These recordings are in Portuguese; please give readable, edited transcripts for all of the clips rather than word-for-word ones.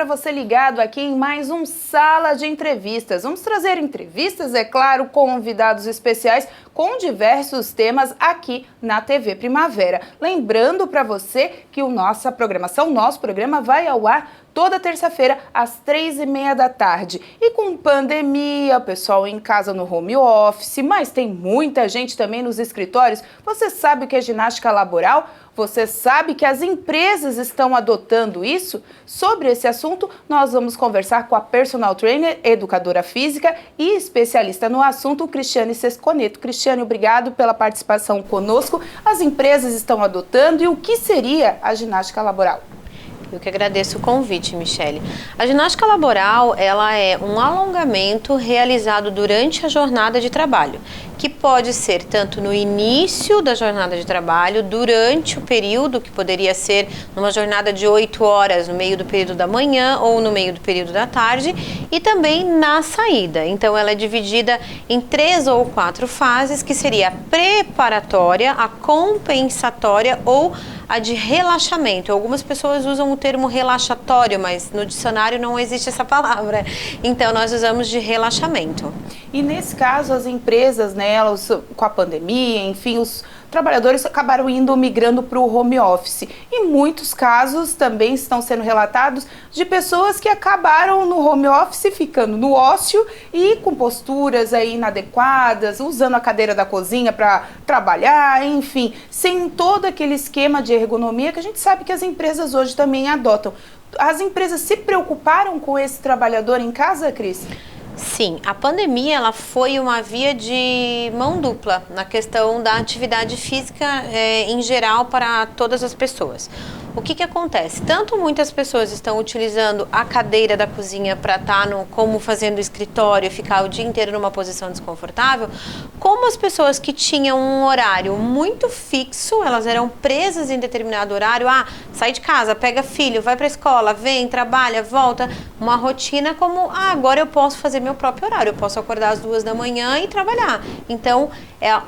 para você ligado aqui em mais um Sala de Entrevistas. Vamos trazer entrevistas, é claro, convidados especiais com diversos temas aqui na TV Primavera. Lembrando para você que nosso programa vai ao ar toda terça-feira às 3h30 da tarde. E com pandemia, o pessoal em casa no home office, mas tem muita gente também nos escritórios. Você sabe o que é ginástica laboral? Você sabe que as empresas estão adotando isso? Sobre esse assunto, nós vamos conversar com a personal trainer, educadora física e especialista no assunto, Cristiane Sesconeto. Cristiane, obrigado pela participação conosco. As empresas estão adotando e o que seria a ginástica laboral? Eu que agradeço o convite, Michele. A ginástica laboral, ela é um alongamento realizado durante a jornada de trabalho, que pode ser tanto no início da jornada de trabalho, durante o período, que poderia ser numa jornada de 8 horas, no meio do período da manhã ou no meio do período da tarde, e também na saída. Então, ela é dividida em 3 ou 4 fases, que seria a preparatória, a compensatória ou a de relaxamento. Algumas pessoas usam o termo relaxatório, mas no dicionário não existe essa palavra. Então, nós usamos de relaxamento. E nesse caso, as empresas, né, elas, com a pandemia, enfim, os trabalhadores acabaram migrando para o home office. E muitos casos também estão sendo relatados de pessoas que acabaram no home office ficando no ócio e com posturas aí inadequadas, usando a cadeira da cozinha para trabalhar, enfim, sem todo aquele esquema de ergonomia que a gente sabe que as empresas hoje também adotam. As empresas se preocuparam com esse trabalhador em casa, Cris? Sim, a pandemia ela foi uma via de mão dupla na questão da atividade física em geral para todas as pessoas. O que acontece? Tanto muitas pessoas estão utilizando a cadeira da cozinha para estar como fazendo escritório, ficar o dia inteiro numa posição desconfortável, como as pessoas que tinham um horário muito fixo, elas eram presas em determinado horário, sai de casa, pega filho, vai para a escola, vem, trabalha, volta, uma rotina como, agora eu posso fazer meu próprio horário, eu posso acordar às 2 da manhã e trabalhar. Então,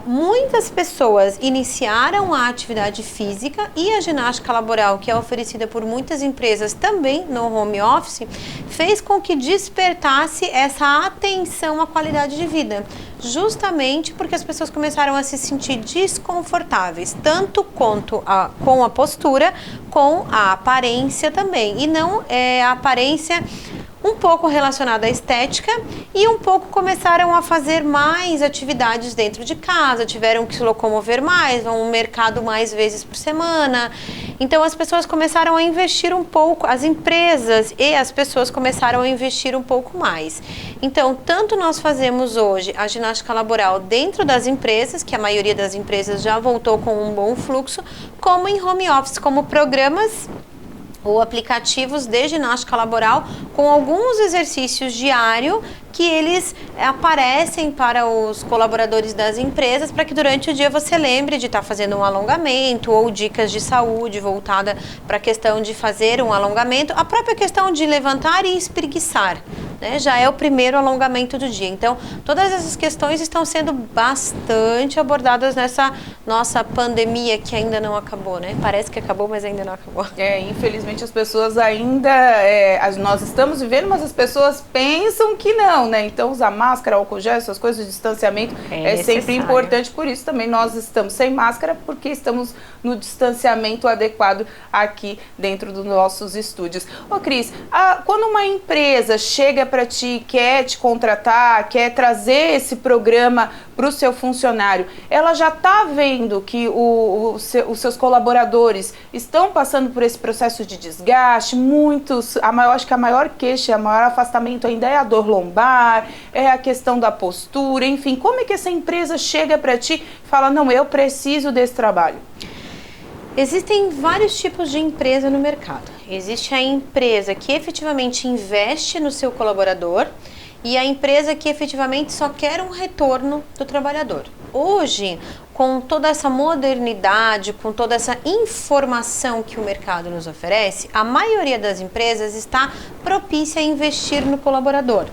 muitas pessoas iniciaram a atividade física e a ginástica laboral, que é oferecida por muitas empresas também no home office, fez com que despertasse essa atenção à qualidade de vida, justamente porque as pessoas começaram a se sentir desconfortáveis, tanto quanto com a postura, com a aparência também, e não a aparência um pouco relacionada à estética, e um pouco começaram a fazer mais atividades dentro de casa, tiveram que se locomover mais, vão ao mercado mais vezes por semana. Então as pessoas começaram a investir um pouco, as empresas e as pessoas começaram a investir um pouco mais. Então, tanto nós fazemos hoje a ginástica laboral dentro das empresas, que a maioria das empresas já voltou com um bom fluxo, como em home office, como programas ou aplicativos de ginástica laboral com alguns exercícios diários que eles aparecem para os colaboradores das empresas para que durante o dia você lembre de estar fazendo um alongamento ou dicas de saúde voltada para a questão de fazer um alongamento, a própria questão de levantar e espreguiçar, né, já é o primeiro alongamento do dia. Então, todas essas questões estão sendo bastante abordadas nessa nossa pandemia que ainda não acabou, né? Parece que acabou, mas ainda não acabou. Infelizmente as pessoas ainda, nós estamos vivendo, mas as pessoas pensam que não, né? Então usar máscara, álcool gel, essas coisas de distanciamento é sempre importante, por isso também nós estamos sem máscara, porque estamos no distanciamento adequado aqui dentro dos nossos estúdios. Ô Cris, quando uma empresa chega para ti, quer te contratar, quer trazer esse programa para o seu funcionário, ela já está vendo que os seus colaboradores estão passando por esse processo de desgaste, acho que a maior queixa, o maior afastamento ainda é a dor lombar, é a questão da postura, enfim, como é que essa empresa chega para ti e fala, não, eu preciso desse trabalho? Existem vários tipos de empresa no mercado. Existe a empresa que efetivamente investe no seu colaborador e a empresa que efetivamente só quer um retorno do trabalhador. hoje, com toda essa modernidade, com toda essa informação que o mercado nos oferece, a maioria das empresas está propícia a investir no colaborador.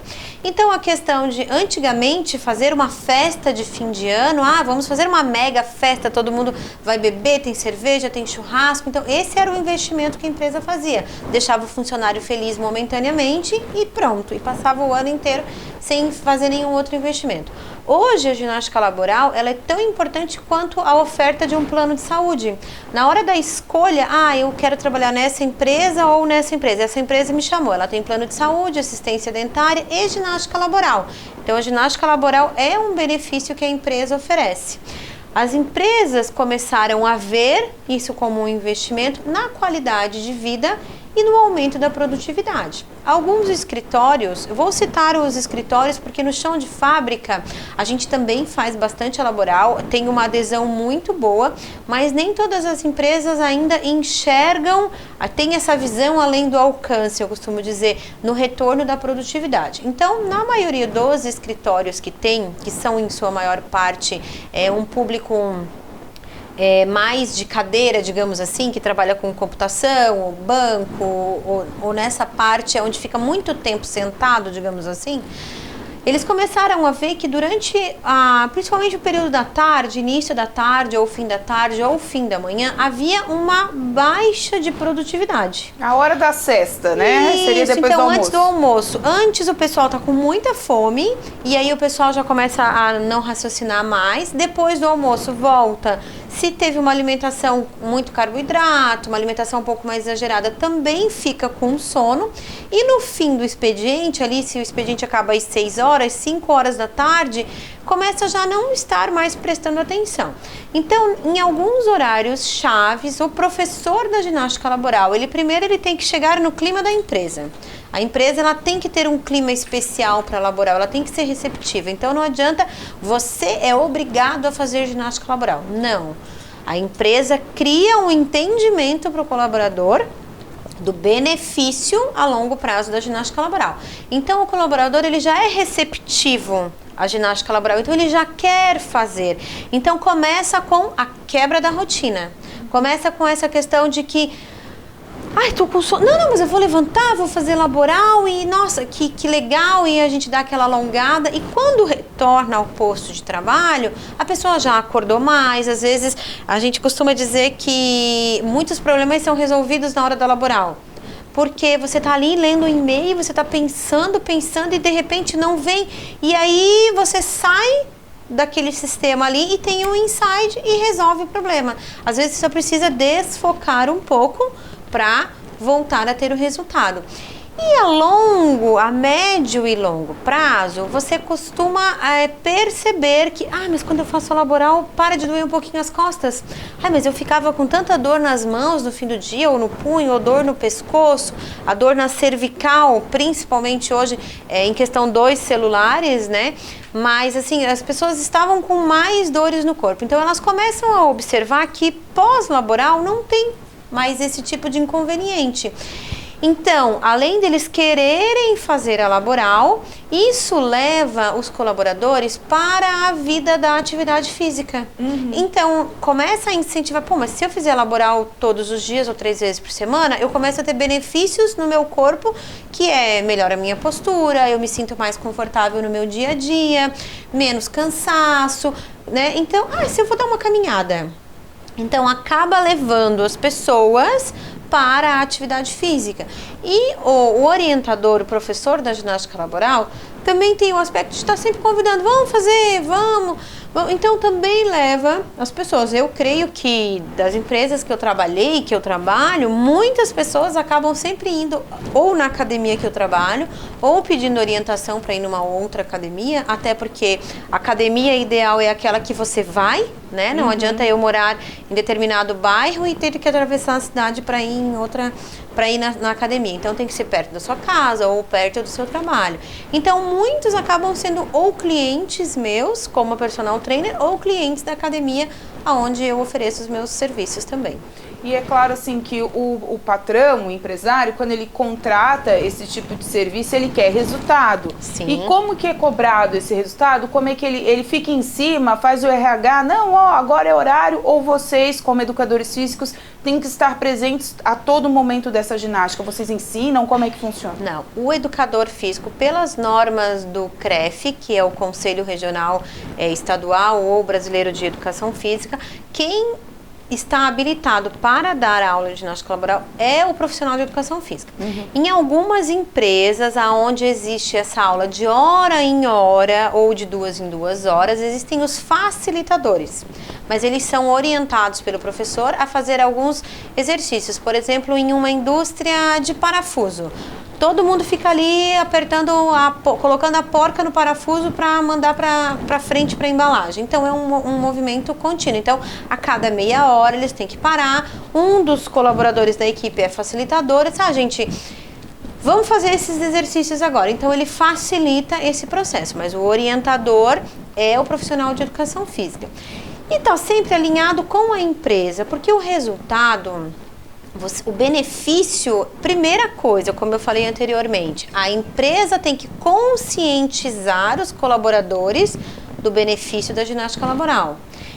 Então a questão de antigamente fazer uma festa de fim de ano, vamos fazer uma mega festa, todo mundo vai beber, tem cerveja, tem churrasco, então esse era o investimento que a empresa fazia, deixava o funcionário feliz momentaneamente e pronto, e passava o ano inteiro sem fazer nenhum outro investimento. Hoje a ginástica laboral ela é tão importante quanto a oferta de um plano de saúde. Na hora da escolha, eu quero trabalhar nessa empresa ou nessa empresa. Essa empresa me chamou, ela tem plano de saúde, assistência dentária e ginástica laboral. Então a ginástica laboral é um benefício que a empresa oferece. As empresas começaram a ver isso como um investimento na qualidade de vida e no aumento da produtividade. Alguns escritórios, eu vou citar os escritórios porque no chão de fábrica a gente também faz bastante laboral, tem uma adesão muito boa, mas nem todas as empresas ainda enxergam, tem essa visão além do alcance, eu costumo dizer, no retorno da produtividade. Então, na maioria dos escritórios que são em sua maior parte um público mais de cadeira, digamos assim, que trabalha com computação, ou banco, ou nessa parte onde fica muito tempo sentado, digamos assim, eles começaram a ver que durante, principalmente o período da tarde, início da tarde, ou fim da tarde, ou fim da manhã, havia uma baixa de produtividade. A hora da sesta, né? Isso, seria depois então, do almoço. antes do almoço. Antes o pessoal tá com muita fome, e aí o pessoal já começa a não raciocinar mais. Depois do almoço, volta. Se teve uma alimentação muito carboidrato, uma alimentação um pouco mais exagerada, também fica com sono. E no fim do expediente, ali, se o expediente acaba às 6 horas, 5 horas da tarde, começa já a não estar mais prestando atenção. Então, em alguns horários chaves, o professor da ginástica laboral, ele tem que chegar no clima da empresa. A empresa ela tem que ter um clima especial para laboral, ela tem que ser receptiva. Então não adianta você é obrigado a fazer ginástica laboral. Não. A empresa cria um entendimento para o colaborador do benefício a longo prazo da ginástica laboral. Então o colaborador ele já é receptivo à ginástica laboral, então ele já quer fazer. Então começa com a quebra da rotina. Começa com essa questão de que tô com sono. Não, mas eu vou levantar, vou fazer laboral e, nossa, que legal, e a gente dá aquela alongada. E quando retorna ao posto de trabalho, a pessoa já acordou mais. Às vezes, a gente costuma dizer que muitos problemas são resolvidos na hora da laboral. Porque você está ali lendo um e-mail, você está pensando e de repente não vem. E aí você sai daquele sistema ali e tem um insight e resolve o problema. Às vezes, você só precisa desfocar um pouco para voltar a ter o resultado. E a médio e longo prazo, você costuma perceber que, mas quando eu faço a laboral, para de doer um pouquinho as costas. Mas eu ficava com tanta dor nas mãos no fim do dia, ou no punho, ou dor no pescoço, a dor na cervical, principalmente hoje, em questão dos celulares, né? Mas, assim, as pessoas estavam com mais dores no corpo. Então, elas começam a observar que pós-laboral não tem mais esse tipo de inconveniente. Então, além deles quererem fazer a laboral, isso leva os colaboradores para a vida da atividade física. Então, começa a incentivar, mas se eu fizer laboral todos os dias ou 3 vezes por semana, eu começo a ter benefícios no meu corpo, que melhora a minha postura, eu me sinto mais confortável no meu dia a dia, menos cansaço, né? Então, se eu vou dar uma caminhada, então acaba levando as pessoas para a atividade física. E o orientador, o professor da ginástica laboral, também tem o aspecto de estar sempre convidando, vamos fazer, vamos. Então também leva as pessoas. Eu creio que das empresas que eu trabalhei, que eu trabalho, muitas pessoas acabam sempre indo ou na academia que eu trabalho, ou pedindo orientação para ir numa outra academia, até porque a academia ideal é aquela que você vai, né? Não adianta eu morar em determinado bairro e ter que atravessar a cidade para ir em outra, para ir na academia. Então tem que ser perto da sua casa ou perto do seu trabalho. Então muitos acabam sendo ou clientes meus, como personal trainer, ou clientes da academia, onde eu ofereço os meus serviços também. E é claro assim que o patrão, o empresário, quando ele contrata esse tipo de serviço, ele quer resultado. Sim. E como que é cobrado esse resultado? Como é que ele fica em cima, faz o RH? Não, ó, agora é horário, ou vocês, como educadores físicos, têm que estar presentes a todo momento dessa ginástica? Vocês ensinam? Como é que funciona? Não, o educador físico, pelas normas do CREF, que é o Conselho Regional Estadual ou Brasileiro de Educação Física, quem está habilitado para dar aula de ginástica laboral é o profissional de educação física. Em algumas empresas, onde existe essa aula de hora em hora ou de 2 em 2 horas, existem os facilitadores, mas eles são orientados pelo professor a fazer alguns exercícios. Por exemplo, em uma indústria de parafuso, todo mundo fica ali apertando, colocando a porca no parafuso para mandar para frente para a embalagem. Então, é um movimento contínuo. Então, a cada meia hora eles têm que parar. Um dos colaboradores da equipe é facilitador. Gente, vamos fazer esses exercícios agora. Então, ele facilita esse processo, mas o orientador é o profissional de educação física. E está sempre alinhado com a empresa, porque o resultado... O benefício, primeira coisa, como eu falei anteriormente, a empresa tem que conscientizar os colaboradores do benefício da ginástica laboral.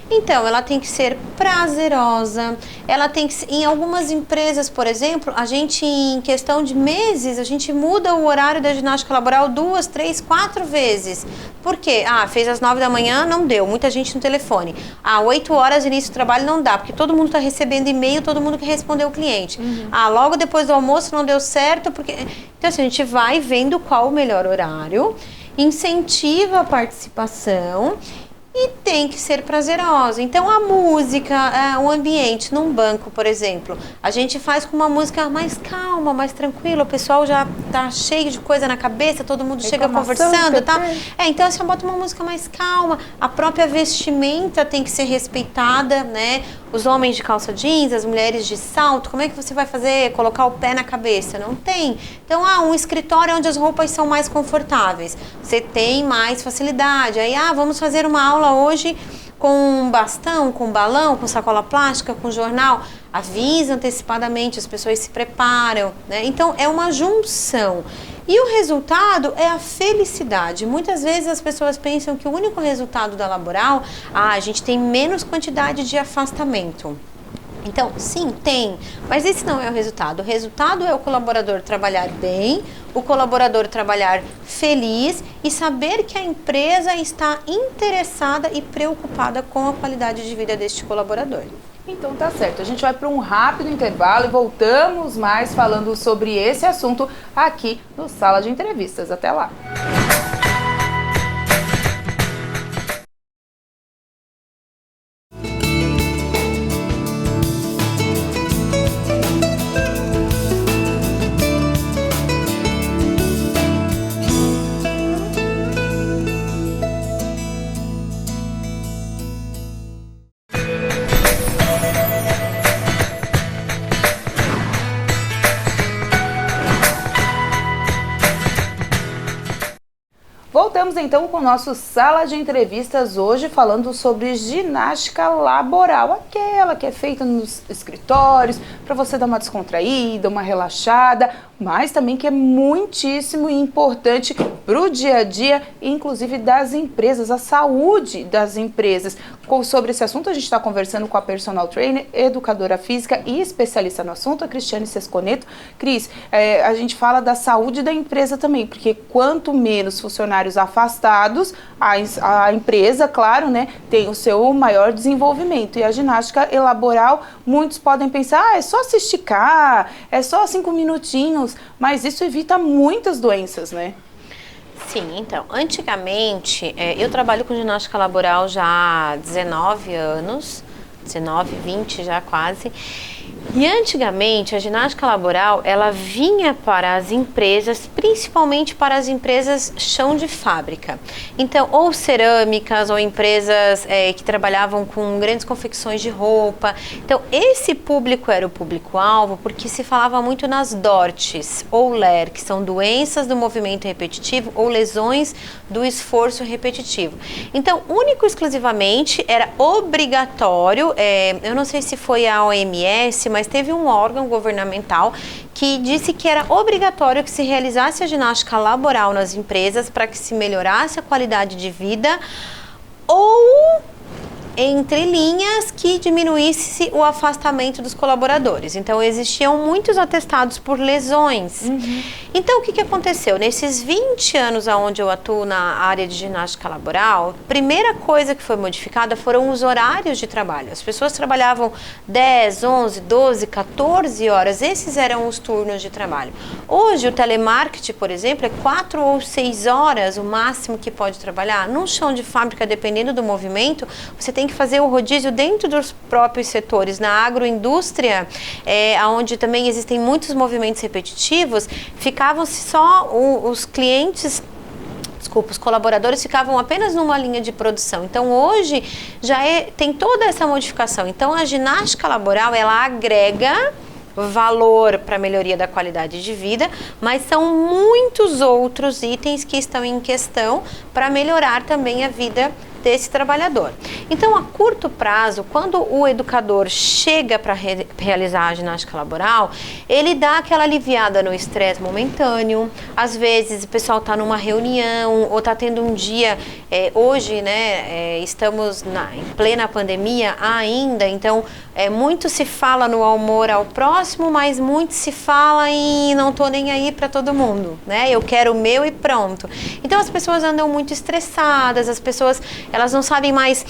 Então, ela tem que ser prazerosa, ela tem que, em algumas empresas, por exemplo, a gente, em questão de meses, a gente muda o horário da ginástica laboral 2, 3, 4 vezes. Por quê? Fez às 9 da manhã, não deu, muita gente no telefone. 8 horas, início do trabalho, não dá, porque todo mundo está recebendo e-mail, todo mundo quer responder o cliente. Logo depois do almoço não deu certo, porque... Então, assim, a gente vai vendo qual o melhor horário, incentiva a participação... E tem que ser prazerosa. Então, a música, o ambiente num banco, por exemplo, a gente faz com uma música mais calma, mais tranquila. O pessoal já tá cheio de coisa na cabeça, todo mundo chega conversando e tal. Então, você bota uma música mais calma. A própria vestimenta tem que ser respeitada, né? Os homens de calça jeans, as mulheres de salto. Como é que você vai fazer? Colocar o pé na cabeça? Não tem. Então, um escritório onde as roupas são mais confortáveis. Você tem mais facilidade. Aí, vamos fazer uma aula hoje com bastão, com balão, com sacola plástica, com jornal. Avisa antecipadamente, as pessoas se preparam, né? Então, é uma junção. E o resultado é a felicidade. Muitas vezes as pessoas pensam que o único resultado da laboral, a gente tem menos quantidade de afastamento. Então, sim, tem, mas esse não é o resultado. O resultado é o colaborador trabalhar bem, o colaborador trabalhar feliz e saber que a empresa está interessada e preocupada com a qualidade de vida deste colaborador. Então tá certo, a gente vai para um rápido intervalo e voltamos mais falando sobre esse assunto aqui no Sala de Entrevistas. Até lá! Voltamos então com o nosso Sala de Entrevistas hoje falando sobre ginástica laboral, aquela que é feita nos escritórios para você dar uma descontraída, uma relaxada, mas também que é muitíssimo importante para o dia a dia, inclusive das empresas, a saúde das empresas. Sobre esse assunto a gente está conversando com a personal trainer, educadora física e especialista no assunto, a Cristiane Sesconeto. Cris, a gente fala da saúde da empresa também, porque quanto menos funcionários afastados, a empresa, claro, né, tem o seu maior desenvolvimento. E a ginástica laboral, muitos podem pensar, é só se esticar, é só 5 minutinhos, mas isso evita muitas doenças, né? Sim, então, antigamente, eu trabalho com ginástica laboral já há 19 anos, 19, 20 já quase. E antigamente a ginástica laboral ela vinha para as empresas, principalmente para as empresas chão de fábrica. Então, ou cerâmicas ou empresas que trabalhavam com grandes confecções de roupa. Então, esse público era o público-alvo porque se falava muito nas DORTs ou LER, que são doenças do movimento repetitivo ou lesões do esforço repetitivo. Então, único e exclusivamente era obrigatório, eu não sei se foi a OMS OMS, mas teve um órgão governamental que disse que era obrigatório que se realizasse a ginástica laboral nas empresas para que se melhorasse a qualidade de vida, ou, entre linhas, que diminuísse o afastamento dos colaboradores. Então, existiam muitos atestados por lesões. Então, o que aconteceu? Nesses 20 anos onde eu atuo na área de ginástica laboral, a primeira coisa que foi modificada foram os horários de trabalho. As pessoas trabalhavam 10, 11, 12, 14 horas. Esses eram os turnos de trabalho. Hoje, o telemarketing, por exemplo, é 4 ou 6 horas o máximo que pode trabalhar. Num chão de fábrica, dependendo do movimento, você tem que fazer o rodízio dentro dos próprios setores. Na agroindústria, onde também existem muitos movimentos repetitivos, ficavam-se só os clientes, desculpa, os colaboradores ficavam apenas numa linha de produção. Então, hoje, tem toda essa modificação. Então, a ginástica laboral, ela agrega valor para a melhoria da qualidade de vida, mas são muitos outros itens que estão em questão para melhorar também a vida desse trabalhador. Então, a curto prazo, quando o educador chega para realizar a ginástica laboral, ele dá aquela aliviada no estresse momentâneo. Às vezes, o pessoal está numa reunião ou está tendo um dia, hoje, né, estamos em plena pandemia ainda, então, muito se fala no amor ao próximo, mas muito se fala em não tô nem aí para todo mundo, né? Eu quero o meu e pronto. Então, as pessoas andam muito estressadas, as pessoas, elas não sabem mais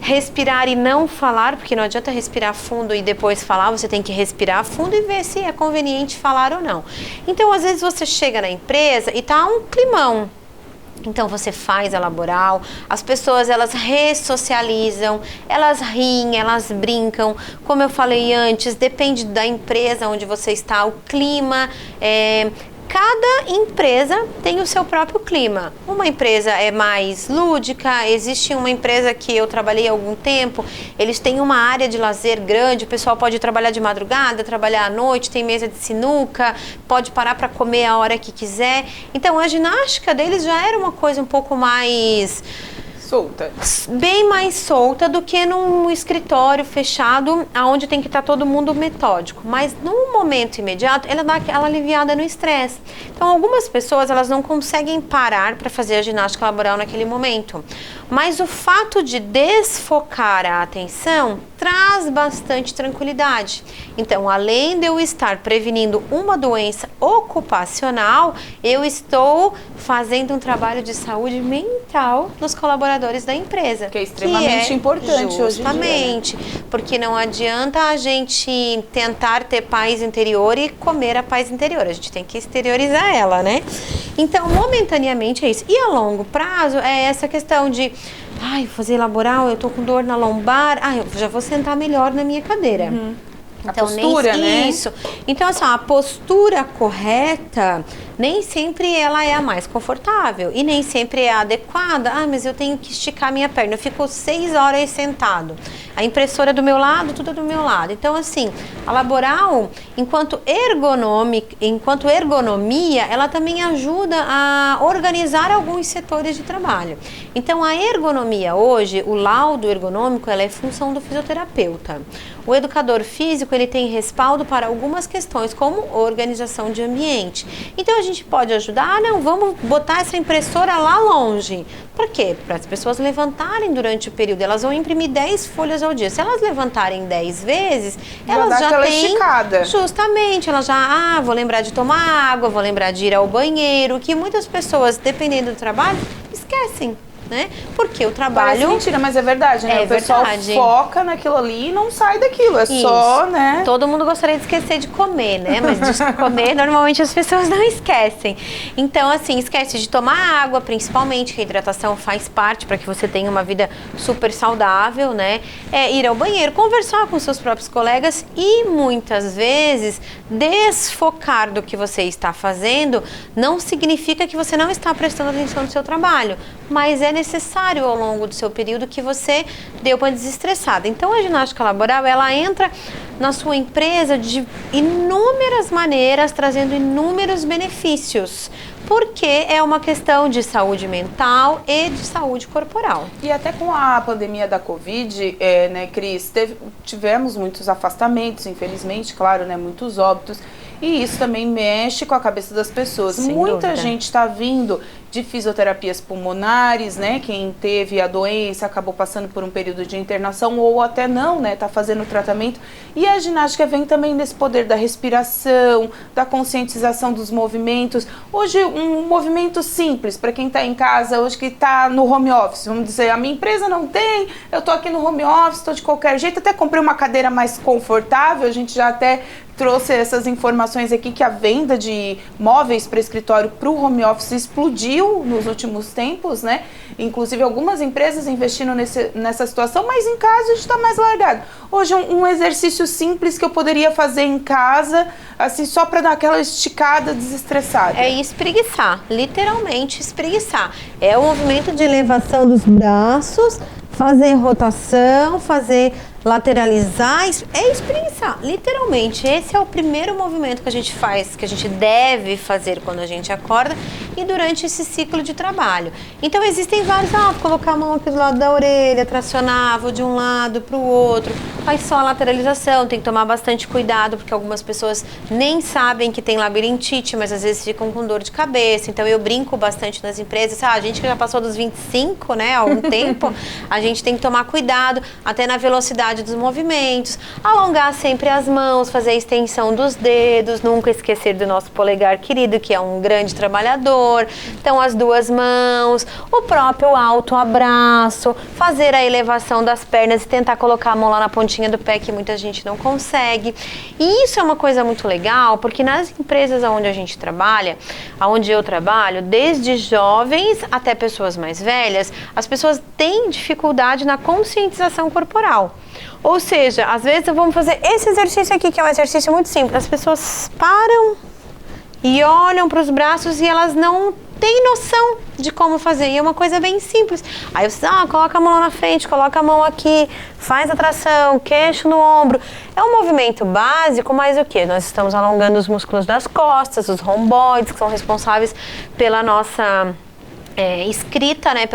respirar e não falar, porque não adianta respirar fundo e depois falar, você tem que respirar fundo e ver se é conveniente falar ou não. Então, às vezes você chega na empresa e tá um climão. Então, você faz a laboral, as pessoas, elas ressocializam, elas riem, elas brincam. Como eu falei antes, depende da empresa onde você está, o clima, cada empresa tem o seu próprio clima. Uma empresa é mais lúdica, existe uma empresa que eu trabalhei há algum tempo, eles têm uma área de lazer grande, o pessoal pode trabalhar de madrugada, trabalhar à noite, tem mesa de sinuca, pode parar para comer a hora que quiser. Então, a ginástica deles já era uma coisa um pouco mais solta. Bem mais solta do que num escritório fechado, onde tem que estar todo mundo metódico. Mas no momento imediato, ela dá aquela aliviada no estresse. Então, algumas pessoas, elas não conseguem parar para fazer a ginástica laboral naquele momento. Mas o fato de desfocar a atenção traz bastante tranquilidade. Então, além de eu estar prevenindo uma doença ocupacional, eu estou fazendo um trabalho de saúde mental nos colaboradores da empresa. Que é extremamente importante hoje em dia, né? Justamente, porque não adianta a gente tentar ter paz interior e comer a paz interior. A gente tem que exteriorizar ela, né? Então, momentaneamente é isso. E a longo prazo é essa questão de fazer laboral, eu tô com dor na lombar, eu já vou sentar melhor na minha cadeira. Então, a postura, né? Isso. Então, assim, a postura correta, nem sempre ela é a mais confortável e nem sempre é a adequada. Mas eu tenho que esticar minha perna, eu fico 6 horas sentado. A impressora do meu lado, tudo do meu lado. Então, assim, a laboral, enquanto ergonomia, ela também ajuda a organizar alguns setores de trabalho. Então, a ergonomia hoje, o laudo ergonômico, ela é função do fisioterapeuta. O educador físico, ele tem respaldo para algumas questões, como organização de ambiente. Então, a gente pode ajudar, vamos botar essa impressora lá longe. Por quê? Para as pessoas levantarem durante o período. Elas vão imprimir 10 folhas ao dia. Se elas levantarem 10 vezes, elas já têm... esticada. Justamente, elas já, vou lembrar de tomar água, vou lembrar de ir ao banheiro, que muitas pessoas, dependendo do trabalho, esquecem. Né? Porque o trabalho... Parece mentira, mas é verdade, né? É o pessoal verdade. foca naquilo ali e não sai daquilo, só, né? Todo mundo gostaria de esquecer de comer, né? Mas de comer, normalmente as pessoas não esquecem. Então, assim, esquece de tomar água, principalmente, que a hidratação faz parte para que você tenha uma vida super saudável, né? Ir ao banheiro, conversar com seus próprios colegas e, muitas vezes, desfocar do que você está fazendo não significa que você não está prestando atenção no seu trabalho, mas é necessário ao longo do seu período que você dê uma desestressada. Então, a ginástica laboral, ela entra na sua empresa de inúmeras maneiras, trazendo inúmeros benefícios. porque é uma questão de saúde mental e de saúde corporal. E até com a pandemia da Covid, né, Cris, tivemos muitos afastamentos, infelizmente, claro, né, muitos óbitos, e isso também mexe com a cabeça das pessoas. Sem Muita dúvida. gente está vindo de fisioterapias pulmonares, né? Quem teve a doença acabou passando por um período de internação ou até não, né? Tá fazendo o tratamento. E a ginástica vem também desse poder da respiração, da conscientização dos movimentos. Hoje, um movimento simples para quem está em casa, hoje que está no home office. Vamos dizer, a minha empresa não tem, eu tô aqui no home office, estou de qualquer jeito. Até comprei uma cadeira mais confortável, a gente já até trouxe essas informações aqui que a venda de móveis para escritório para o home office explodiu nos últimos tempos, né? Inclusive algumas empresas investindo nessa situação, mas em casa a gente está mais largado. Hoje um exercício simples que eu poderia fazer em casa, assim, só para dar aquela esticada desestressada. É espreguiçar, literalmente espreguiçar. É o movimento de elevação dos braços, fazer rotação, fazer lateralizar, é espreguiçar, literalmente. Esse é o primeiro movimento que a gente faz, que a gente deve fazer quando a gente acorda e durante esse ciclo de trabalho. Então existem vários, colocar a mão aqui do lado da orelha, tracionar, vou de um lado para o outro, faz só a lateralização, tem que tomar bastante cuidado, porque algumas pessoas nem sabem que tem labirintite, mas às vezes ficam com dor de cabeça. Então eu brinco bastante nas empresas, a gente que já passou dos 25, né, há algum tempo, a gente tem que tomar cuidado, até na velocidade dos movimentos, alongar sempre as mãos, fazer a extensão dos dedos, nunca esquecer do nosso polegar querido, que é um grande trabalhador. Então as duas mãos, o próprio alto abraço, fazer a elevação das pernas e tentar colocar a mão lá na pontinha do pé, que muita gente não consegue. E isso é uma coisa muito legal, porque nas empresas onde a gente trabalha, onde eu trabalho, desde jovens até pessoas mais velhas, as pessoas têm dificuldade na conscientização corporal. Ou seja, às vezes vamos fazer esse exercício aqui, que é um exercício muito simples. As pessoas param e olham para os braços e elas não têm noção de como fazer. E é uma coisa bem simples. Aí você coloca a mão lá na frente, coloca a mão aqui, faz a tração, queixo no ombro. É um movimento básico, mas o quê? Nós estamos alongando os músculos das costas, os romboides, que são responsáveis pela nossa escrita, né?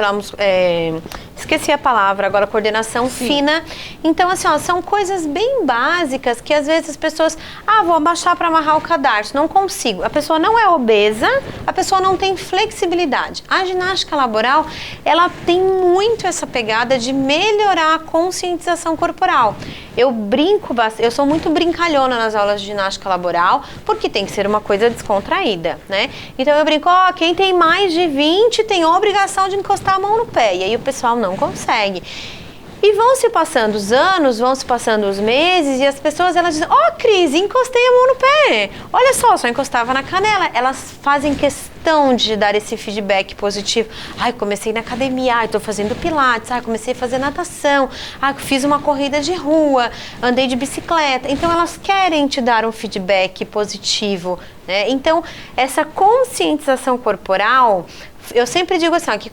Esqueci a palavra, agora coordenação fina. Então, assim, são coisas bem básicas que às vezes as pessoas, vou abaixar para amarrar o cadarço, não consigo. A pessoa não é obesa, a pessoa não tem flexibilidade. A ginástica laboral, ela tem muito essa pegada de melhorar a conscientização corporal. Eu brinco bastante, eu sou muito brincalhona nas aulas de ginástica laboral, porque tem que ser uma coisa descontraída, né? Então eu brinco, quem tem mais de 20 tem a obrigação de encostar a mão no pé. E aí o pessoal não consegue. E vão se passando os anos, vão se passando os meses e as pessoas, elas dizem, Cris, encostei a mão no pé. Olha só encostava na canela. Elas fazem questão de dar esse feedback positivo. Comecei na academia, estou fazendo pilates, comecei a fazer natação, fiz uma corrida de rua, andei de bicicleta. Então elas querem te dar um feedback positivo, né? Então essa conscientização corporal, eu sempre digo assim, que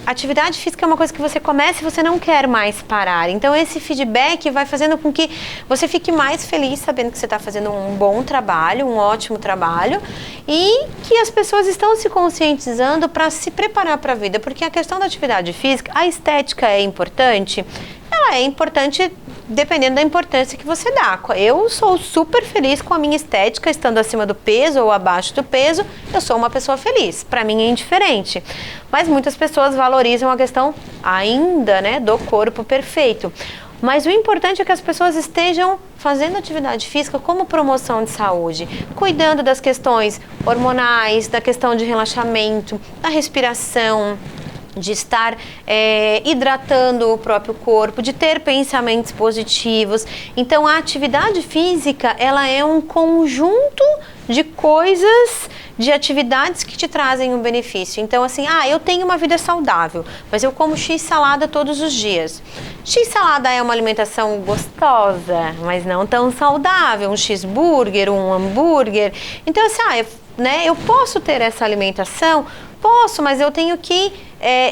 atividade física é uma coisa que você começa e você não quer mais parar. Então esse feedback vai fazendo com que você fique mais feliz sabendo que você está fazendo um bom trabalho, um ótimo trabalho, e que as pessoas estão se conscientizando para se preparar para a vida. Porque a questão da atividade física, a estética é importante? Ela é importante dependendo da importância que você dá. Eu sou super feliz com a minha estética, estando acima do peso ou abaixo do peso, eu sou uma pessoa feliz. Para mim é indiferente. Mas muitas pessoas valorizam a questão ainda, né, do corpo perfeito. Mas o importante é que as pessoas estejam fazendo atividade física como promoção de saúde, cuidando das questões hormonais, da questão de relaxamento, da respiração, de estar hidratando o próprio corpo, de ter pensamentos positivos. Então a atividade física, ela é um conjunto de coisas, de atividades que te trazem um benefício. Então assim, eu tenho uma vida saudável, mas eu como X salada todos os dias. X salada é uma alimentação gostosa, mas não tão saudável, um cheeseburger, um hambúrguer. Então assim, eu posso ter essa alimentação? Posso, mas eu tenho que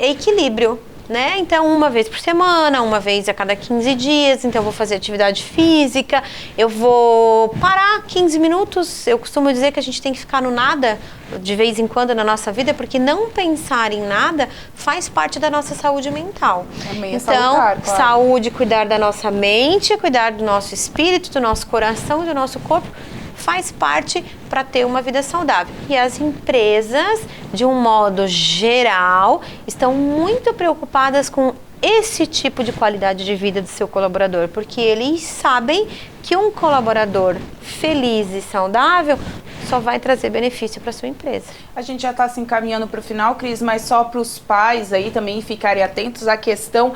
equilíbrio. né? Então, uma vez por semana, uma vez a cada 15 dias, então eu vou fazer atividade física, eu vou parar 15 minutos, eu costumo dizer que a gente tem que ficar no nada de vez em quando na nossa vida, porque não pensar em nada faz parte da nossa saúde mental. Também é então, salutar, claro. Saúde, cuidar da nossa mente, cuidar do nosso espírito, do nosso coração, do nosso corpo, faz parte para ter uma vida saudável. E as empresas, de um modo geral, estão muito preocupadas com esse tipo de qualidade de vida do seu colaborador, porque eles sabem que um colaborador feliz e saudável só vai trazer benefício para sua empresa. A gente já está se encaminhando para o final, Cris, mas só para os pais aí também ficarem atentos à questão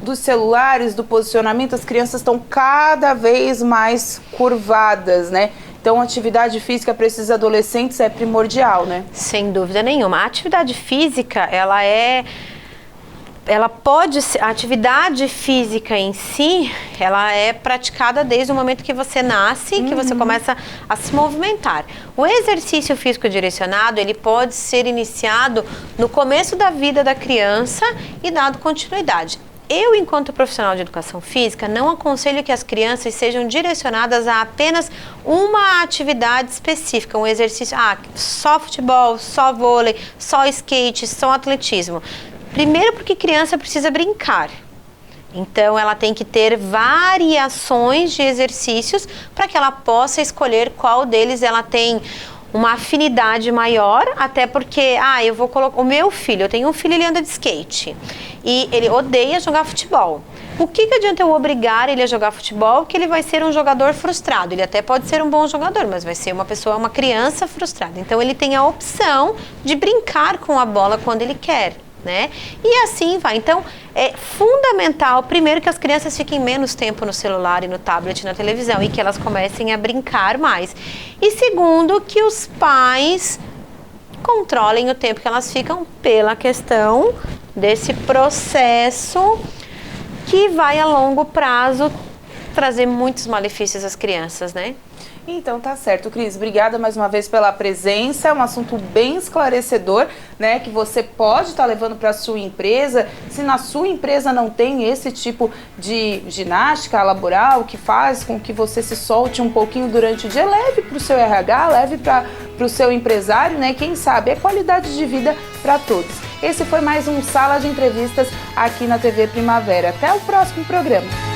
dos celulares, do posicionamento. As crianças estão cada vez mais curvadas, né? Então, atividade física para esses adolescentes é primordial, né? Sem dúvida nenhuma. A atividade física, a atividade física em si, ela é praticada desde o momento que você nasce, que você começa a se movimentar. O exercício físico direcionado, ele pode ser iniciado no começo da vida da criança e dado continuidade. Eu, enquanto profissional de educação física, não aconselho que as crianças sejam direcionadas a apenas uma atividade específica, um exercício, só futebol, só vôlei, só skate, só atletismo. Primeiro porque criança precisa brincar, então ela tem que ter variações de exercícios para que ela possa escolher qual deles ela tem uma afinidade maior, até porque, eu vou colocar, eu tenho um filho, ele anda de skate e ele odeia jogar futebol. O que adianta eu obrigar ele a jogar futebol, que ele vai ser um jogador frustrado? Ele até pode ser um bom jogador, mas vai ser uma criança frustrada. Então ele tem a opção de brincar com a bola quando ele quer, né? E assim vai. Então, é fundamental, primeiro, que as crianças fiquem menos tempo no celular e no tablet, na televisão, e que elas comecem a brincar mais. E segundo, que os pais controlem o tempo que elas ficam pela questão desse processo que vai a longo prazo trazer muitos malefícios às crianças, né? Então tá certo, Cris. Obrigada mais uma vez pela presença. É um assunto bem esclarecedor, né? Que você pode estar levando para a sua empresa. Se na sua empresa não tem esse tipo de ginástica laboral que faz com que você se solte um pouquinho durante o dia, leve para o seu RH, leve para o seu empresário, né? Quem sabe é qualidade de vida para todos. Esse foi mais um Sala de Entrevistas aqui na TV Primavera. Até o próximo programa.